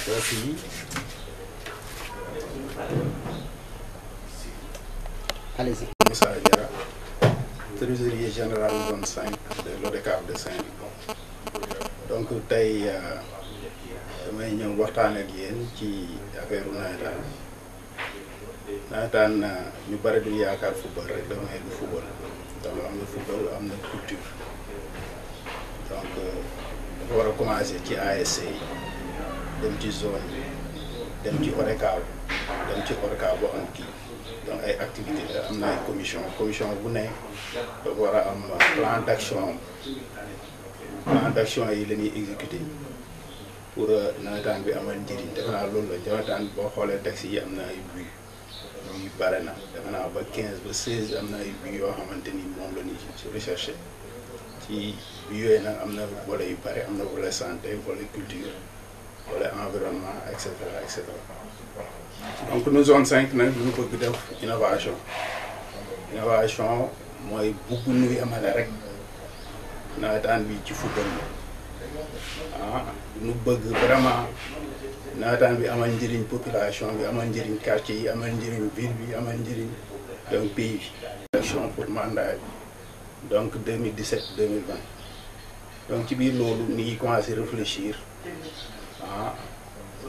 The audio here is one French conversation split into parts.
Sophie. Allez-y. Moussa Diarra, trésorier général zone 5 de l'ODCAV de Saint-Louis. Donc tey damay ñëw waxtaan ak yéen ci affaire nawetaan ñu bari du yaakaar football rek damay du football donc am na football am na culture donc dafa war a commencer ci ASC yi dem ci zone yi dem ci ODCAV dem ci ODCAV boo am kii donc ay activités la am na ay commission bu ne dafa war a am plan d'action yi la ñuy exécuter pour nawetaan bi amal njëriñ defe naa loolu la nawetaan boo xoolee texte yi am na ay buts yu bare na defe naa ba 15 ba 16 am na ay buts yoo xamante ni moom la ñuy recherché ci buts yooyu nag am na volet yu bare am na volet santé volet culture volet environnement et cetera et cetera. Donc nous zone 5 nag ñu bëgg def innovation mooy bugg nuy amale rek nawetaan bi ci football ñu bëgg vraiment nawetaan bi amal njëriñ population bi amal njëriñ quartier yi amal njëriñ ville bi amal njëriñ donc pays bi. Action pour mandat bi donc 2017-2020 donc ci biir loolu ni ngi commencé réfléchir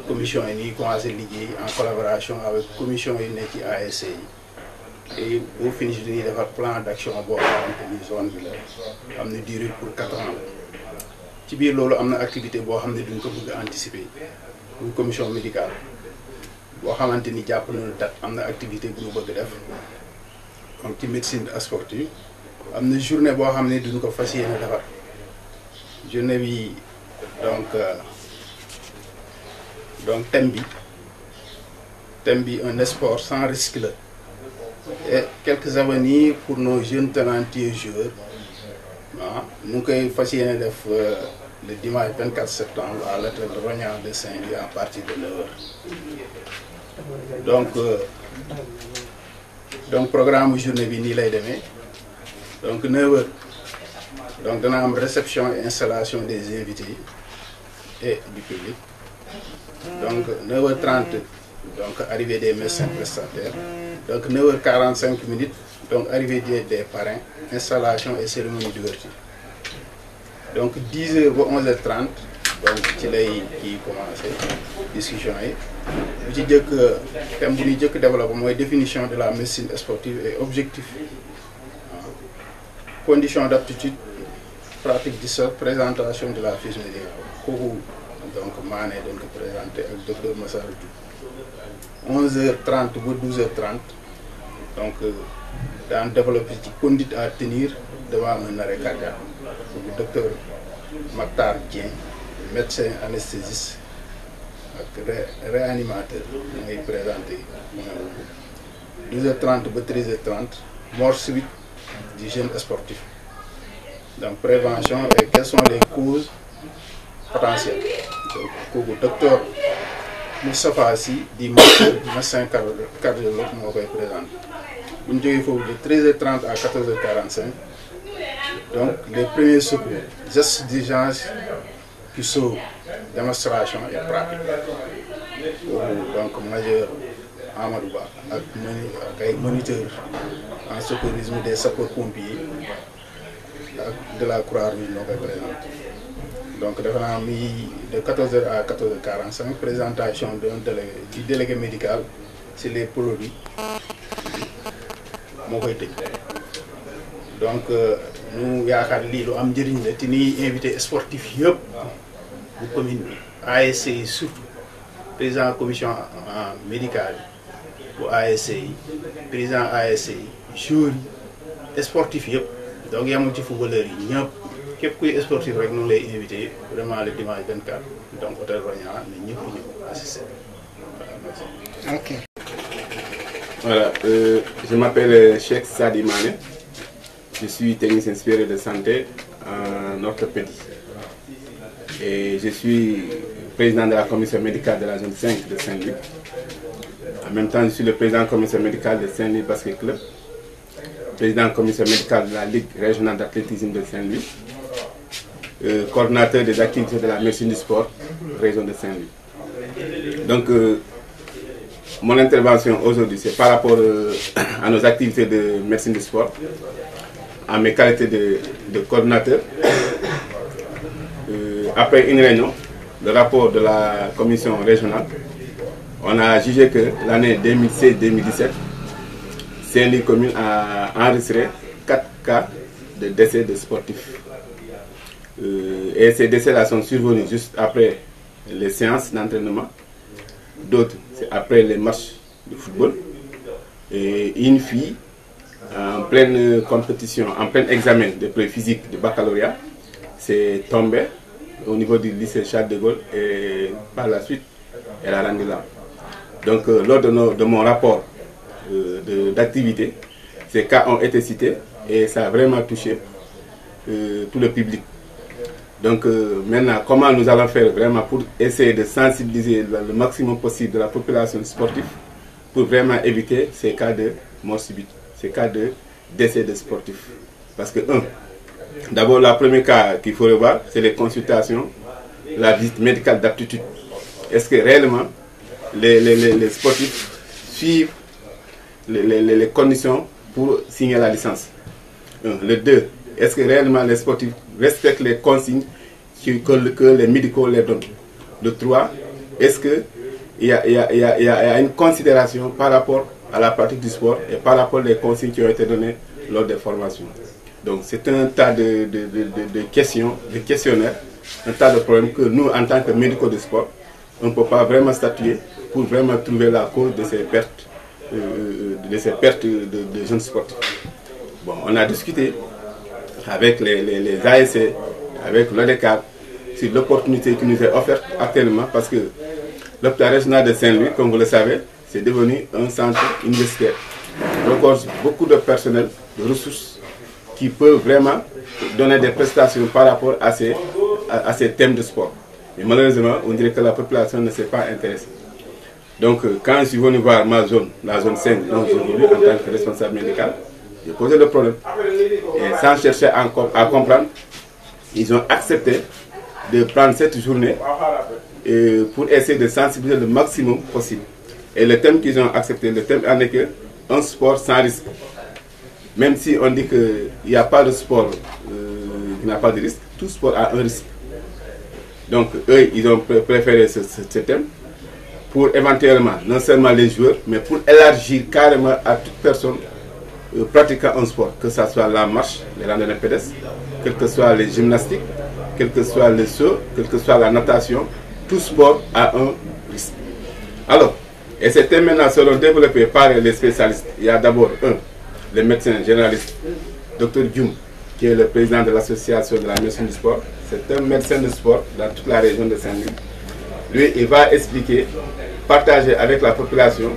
commission yi ni commencé liggéey en collaboration avec commission yi ne ci ASC yi et au finish dañuy defar plan d'action boo xamante ni zone bi la am na durée pour 4 ans ci biir loolu am na activité boo xam ne duñ ko bëgg a anticiper muy commission médicale boo xamante ni jàpp nañu date am na activité bu ñu bëgg def donc ci médecine sportive am na journée boo xam ne duñ ko fas yéene defar journée bi donc thème bi un sport sans risque la et quelques avenirs pour nos jeunes talentueux joueurs ñu ngi koy fas yéene def le dimanche 24 septembre à l'hôtel Rognard de Saint-Louis à partir de 9h. Donc programme journée bi nii lay demee donc 9h donc dana am réception et installation des invités et du public. Donc 9h30 donc arrivée des médecins prestataires donc 9h45 donc arrivée des parrains installation et cérémonie d'ouverture donc 10h ba 11h30 donc ci lay kii commencé discussion yi bu ci jëkk thème bu ñuy jëkk développé mooy définition de la médecine sportive et objectif conditions d'aptitude pratique du sport présentation de la fiche médicale kooku donc maane dañ ko présenté ak docteur Massar Diouf 11h30 ba 12h30 donc daan développé ci conduite à tenir devant un arrêt cardiaque bu docteur Mactar Dieng médecin anesthésiste ak réanimateur mooy présenté 12h30 ba 13h30 mort subite du jeune sportif donc prévention et quelles sont les causes potentielles donc kooku docteur Moustapha Sy di médecin cardiologue moo koy présenté bu ñu jógee foofu de 13h30 à 14h45 donc les premiers secours gestes d'urgence qui sauvent démonstration et pratique donc major Amadou Ba ak ay moniteurs en secourisme des sapeurs-pompiers ak de la Croix-Rouge moo koy présenté donc defe naa mi de 14h à 14h45 présentation du délégué médical sur les produits moo koy tëj donc ñu yaakaar lii lu am njëriñ la te ni invité sportif yëpp bu commune bi ASC yi surtout président commission médicale bu ASC yi président ASC yi joueurs yi sportif yëpp donc yamul ci footballeur yi ñëpp képp kuy sportif rek ñu lay invité vraiment le dimanche 24 donc hôtel Rognard ne ñëpp ñëw assister voilà merci. Ok. Voilà, je m'appelle Cheikh Sadi Mané, je suis technicien supérieur de santé en orthopédie et je suis président de la commission médicale de la zone 5 de Saint-Louis. En même temps, je suis le président de la commission médicale de Saint-Louis Basket Club, président de la commission médicale de la Ligue régionale d'athlétisme de Saint-Louis, coordinateur des activités de la médecine du sport, région de Saint-Louis. Donc, mon intervention aujourd'hui, c'est par rapport à nos activités de médecine du sport, à mes qualités de coordinateur. Après une réunion, le rapport de la commission régionale, on a jugé que l'année 2016-2017, Saint-Louis commune a enregistré 4 cas de décès de sportifs. Et ces décès-là sont survenus juste après les séances d'entraînement. D'autres, c'est après les matchs de football. Et une fille, en pleine compétition, en plein examen de pré physique de baccalauréat, s'est tombée au niveau du lycée Charles de Gaulle et par la suite, elle a rendu l'âme. Donc, lors de mon rapport d'activité, ces cas ont été cités et ça a vraiment touché tout le public. Donc maintenant, comment nous allons faire vraiment pour essayer de sensibiliser le maximum possible de la population sportive pour vraiment éviter ces cas de mort subite, ces cas de décès de sportifs. Parce que, d'abord, le premier cas qu'il faut revoir, c'est les consultations, la visite médicale d'aptitude. Est-ce que réellement les sportifs suivent les conditions pour signer la licence? Le 2, est-ce que réellement les sportifs respectent les consignes que les médicaux les donnent? Le 3, est-ce qu'il y a une considération par rapport à la pratique du sport et par rapport aux consignes qui ont été données lors des formations? Donc c'est un tas de questions, de questionnaires, un tas de problèmes que nous, en tant que médicaux de sport, on ne peut pas vraiment statuer pour vraiment trouver la cause de ces pertes, de jeunes sportifs. Bon, on a discuté avec les ASC, avec l'ODECAR, sur l'opportunité qui nous est offerte actuellement parce que l'hôpital régional de Saint-Louis, comme vous le savez, c'est devenu un centre universitaire. Donc, beaucoup de personnel, de ressources qui peuvent vraiment donner des prestations par rapport à ces thèmes de sport. Mais malheureusement, on dirait que la population ne s'est pas intéressée. Donc, quand je suis venu voir ma zone, la zone 5, dont j'ai voulu en tant que responsable médical, j'ai posé le problème. Et sans chercher à comprendre, ils ont accepté de prendre cette journée pour essayer de sensibiliser le maximum possible. Et le thème qu'ils ont accepté, le thème en est que un sport sans risque. Même si on dit qu'il n'y a pas de sport qui n'a pas de risque, tout sport a un risque. Donc eux, ils ont préféré ce thème pour éventuellement, non seulement les joueurs, mais pour élargir carrément à toute personne pratiquant un sport, que ce soit la marche, les randonnées pédestres, quel que soit les gymnastiques, quel que soit le saut, quel que soit la natation, tout sport a un risque. Alors, et ces thèmes maintenant seront développés par les spécialistes. Il y a d'abord le médecin généraliste, Dr Dioum, qui est le président de l'association de la médecine du sport. C'est un médecin de sport dans toute la région de Saint-Louis. Lui, il va expliquer, partager avec la population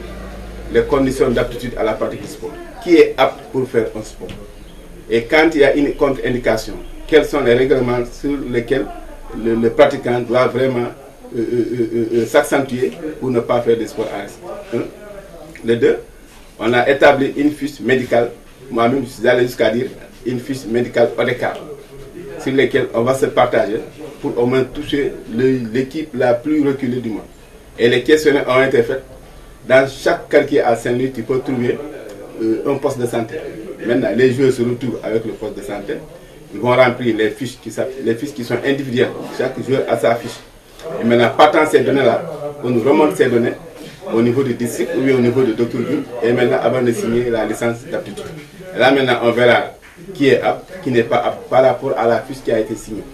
les conditions d'aptitude à la pratique du sport. Qui est apte pour faire un sport? Et quand il y a une contre-indication, quels sont les règlements sur lesquels le pratiquant doit vraiment s'accentuer pour ne pas faire de sport à risque? Le 2, on a établi une fiche médicale, moi-même je suis allé jusqu'à dire une fiche médicale ODECAR, sur lesquelles on va se partager pour au moins toucher l'équipe la plus reculée du monde. Et les questionnaires ont été faits. Dans chaque quartier à Saint-Louis, tu peux trouver un poste de santé. Maintenant, les joueurs se retrouvent avec le poste de santé. Ils vont remplir les fiches qui sont individuelles. Chaque joueur a sa fiche. Et maintenant, partant ces données-là, on nous remonte ces données au niveau du district ou au niveau de Dr Dioum. Et maintenant, avant de signer la licence d'aptitude. Là, maintenant, on verra qui est apte, qui n'est pas apte par rapport à la fiche qui a été signée.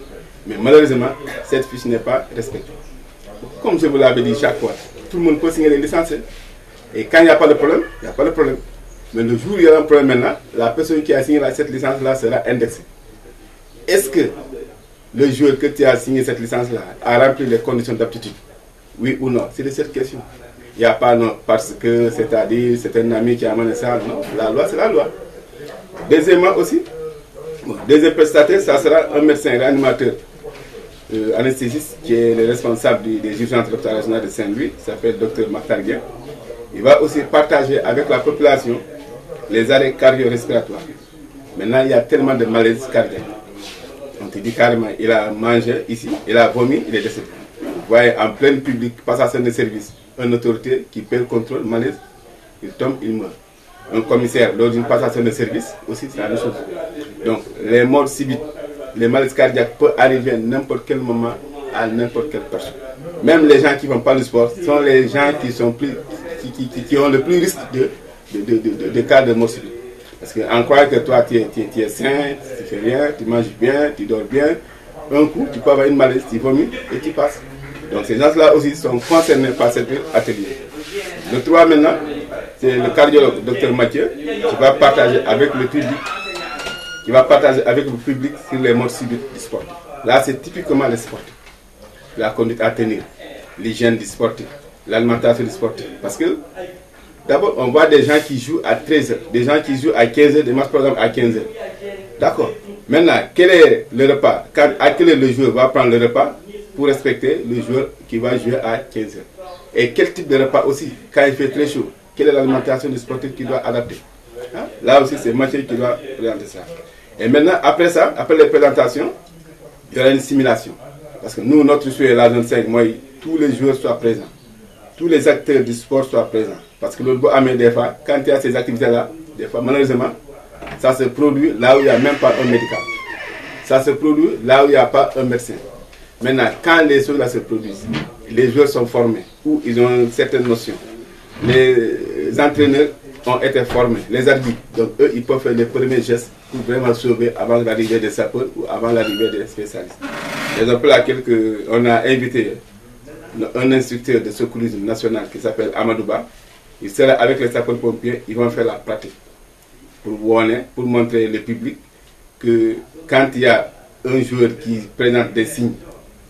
Mais malheureusement, cette fiche n'est pas respectée. Comme je vous l'avais dit chaque fois, tout le monde peut signer les licences. Et quand il n'y a pas de problème, il n'y a pas de problème. Mais le jour où il y a un problème maintenant, la personne qui a signé cette licence-là sera indexée. Est-ce que le joueur que tu as signé cette licence-là a rempli les conditions d'aptitude? Oui ou non? C'est de cette question. Il n'y a pas non, parce que c'est-à-dire c'est un ami qui a amené ça. Non, la loi, c'est la loi. Deuxièmement aussi, deuxième prestataire, ça sera un médecin réanimateur anesthésiste qui est le responsable des urgences de l'hôpital régional de Saint-Louis, qui s'appelle Dr Makhtar Gueye. Il va aussi partager avec la population les arrêts cardio-respiratoires. Maintenant, il y a tellement de malaises cardiaques. On te dit carrément, il a mangé ici, il a vomi, il est décédé. voyez en plein public, passation de service, une autorité qui perd le contrôle, malaise, il tombe, il meurt. Un commissaire, lors d'une passation de service, aussi c'est la même chose. Donc les morts subites, les malaises cardiaques peuvent arriver à n'importe quel moment à n'importe quelle personne. Même les gens qui ne font pas le sport sont les gens qui ont le plus risque de cas de mort subite. Parce qu'on croit que toi tu es sain, tu fais rien, tu manges bien, tu dors bien. Un coup, tu peux avoir une malaise, tu vomis et tu passes. Donc ces gens-là aussi sont concernés par cet atelier. Le 3 maintenant, c'est le cardiologue, Dr Mathieu, qui va partager avec le public, sur les morts subites du sportif. Là, c'est typiquement les sportifs. La conduite à tenir, l'hygiène du sportif, l'alimentation du sportif. Parce que d'abord, on voit des gens qui jouent à 13h, des gens qui jouent à 15h, des matchs programmes à 15h. D'accord. Maintenant, quel est le repas? À quel heure le joueur va prendre le repas pour respecter le joueur qui va jouer à 15h? Et quel type de repas aussi? Quand il fait très chaud, quelle est l'alimentation du sportif qui doit adapter? Hein? Là aussi, c'est Mathieu qui doit présenter ça. Et maintenant, après ça, après les présentations, il y aura une simulation. Parce que nous, notre souhait, la zone 5, moi, tous les joueurs soient présents. Tous les acteurs du sport soient présents. Parce que le beau amène des fois, quand il y a ces activités-là, des fois, malheureusement, ça se produit là où il n'y a même pas un médical. Ça se produit là où il n'y a pas un médecin. Maintenant, quand les choses là se produisent, les joueurs sont formés, ou ils ont une certaine notion. Les entraîneurs ont été formés, les arbitres. Donc eux, ils peuvent faire les premiers gestes pour vraiment sauver avant l'arrivée des sapeurs ou avant l'arrivée des spécialistes. C'est un peu laquelle on a invité un instructeur de secourisme national qui s'appelle Amadouba. Il sera avec les sapeurs-pompiers, ils vont faire la pratique. Pour montrer le public que quand il y a un joueur qui présente des signes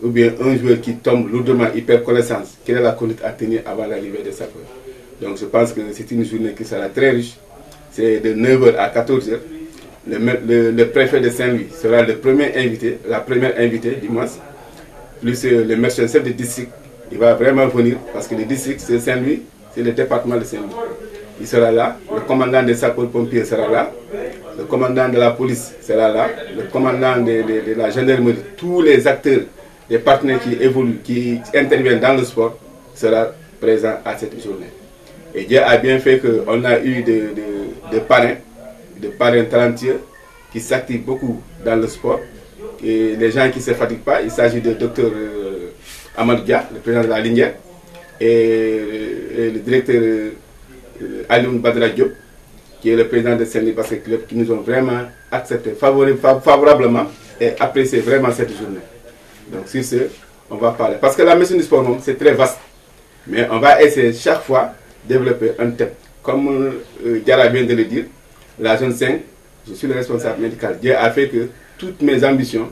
ou bien un joueur qui tombe lourdement, il perd connaissance, quelle est la conduite à tenir avant l'arrivée des sapeurs. Donc je pense que c'est une journée qui sera très riche. C'est de 9h à 14h. Le préfet de Saint-Louis sera le premier invité, la première invitée du mois, plus le médecin chef de district. Il va vraiment venir parce que le district c'est Saint-Louis, c'est le département de Saint-Louis. Il sera là, le commandant des sapeurs-pompiers sera là, le commandant de la police sera là, le commandant de la gendarmerie, tous les acteurs, les partenaires qui évoluent, qui interviennent dans le sport, seront présents à cette journée. Et Dieu a bien fait qu'on a eu des parrains talentueux qui s'activent beaucoup dans le sport. Et les gens qui ne se fatiguent pas, il s'agit de Dr Amadou Dia, le président de la Linière, et le directeur Alioune Badra Diop, qui est le président de Saint-Louis Basket Club, qui nous ont vraiment accepté favorablement et apprécié vraiment cette journée. Donc sur ce, on va parler. Parce que la médecine du sport, c'est très vaste. Mais on va essayer chaque fois de développer un thème. Comme Diara vient de le dire, la zone 5, je suis le responsable médical. Dieu a fait que toutes mes ambitions,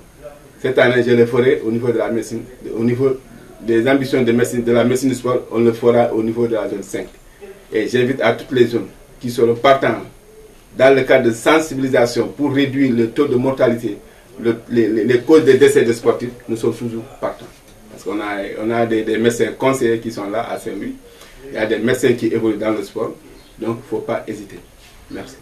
cette année, je les ferai au niveau de la médecine, au niveau des ambitions de la médecine du sport, on le fera au niveau de la zone 5. Et j'invite à toutes les zones qui seront partants dans le cadre de sensibilisation pour réduire le taux de mortalité, les causes des décès de sportifs, nous sommes toujours partants. Parce qu'on a des médecins conseillers qui sont là à Saint-Louis. Il y a des médecins qui évoluent dans le sport. Donc, il ne faut pas hésiter. Merci.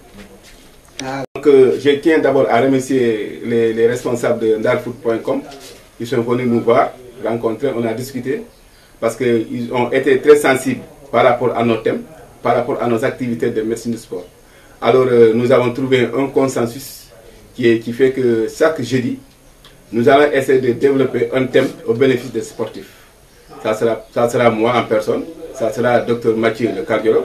Donc, je tiens d'abord à remercier les responsables de ndarfoot.com qui sont venus nous voir, rencontrer, on a discuté. Parce qu'ils ont été très sensibles par rapport à nos thèmes, par rapport à nos activités de médecine du sport. Alors, nous avons trouvé un consensus qui fait que chaque jeudi, nous allons essayer de développer un thème au bénéfice des sportifs. Ça sera moi en personne, ça sera Dr Mathieu, le cardiologue,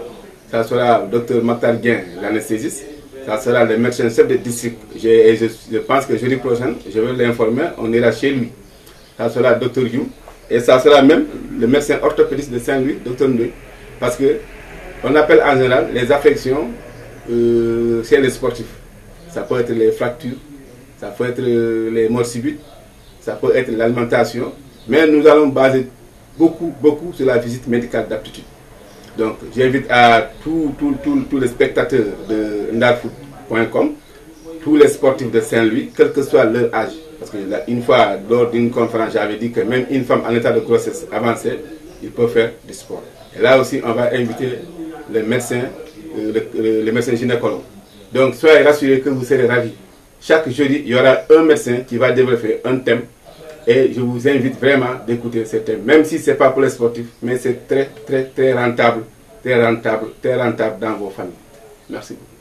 ça sera Dr Maktar Guin, l'anesthésiste, ça sera le médecin chef de district. Je pense que jeudi prochain, je vais l'informer, on ira chez lui. Ça sera Dr You, et ça sera même le médecin orthopédiste de Saint-Louis, Dr Ndoye. Parce que on appelle en général les affections chez les sportifs. Ça peut être les fractures, ça peut être les morts subites, ça peut être l'alimentation. Mais nous allons baser beaucoup sur la visite médicale d'aptitude. Donc j'invite à tous les spectateurs de ndarfoot.com, tous les sportifs de Saint-Louis, quel que soit leur âge. Parce qu'une fois, lors d'une conférence, j'avais dit que même une femme en état de grossesse avancée, il peut faire du sport. Et là aussi, on va inviter les médecins, les médecins gynécologues. Donc, soyez rassurés que vous serez ravis. Chaque jeudi, il y aura un médecin qui va développer un thème Et je vous invite vraiment d'écouter ce thème, même si ce n'est pas pour les sportifs, mais c'est très rentable dans vos familles. Merci beaucoup.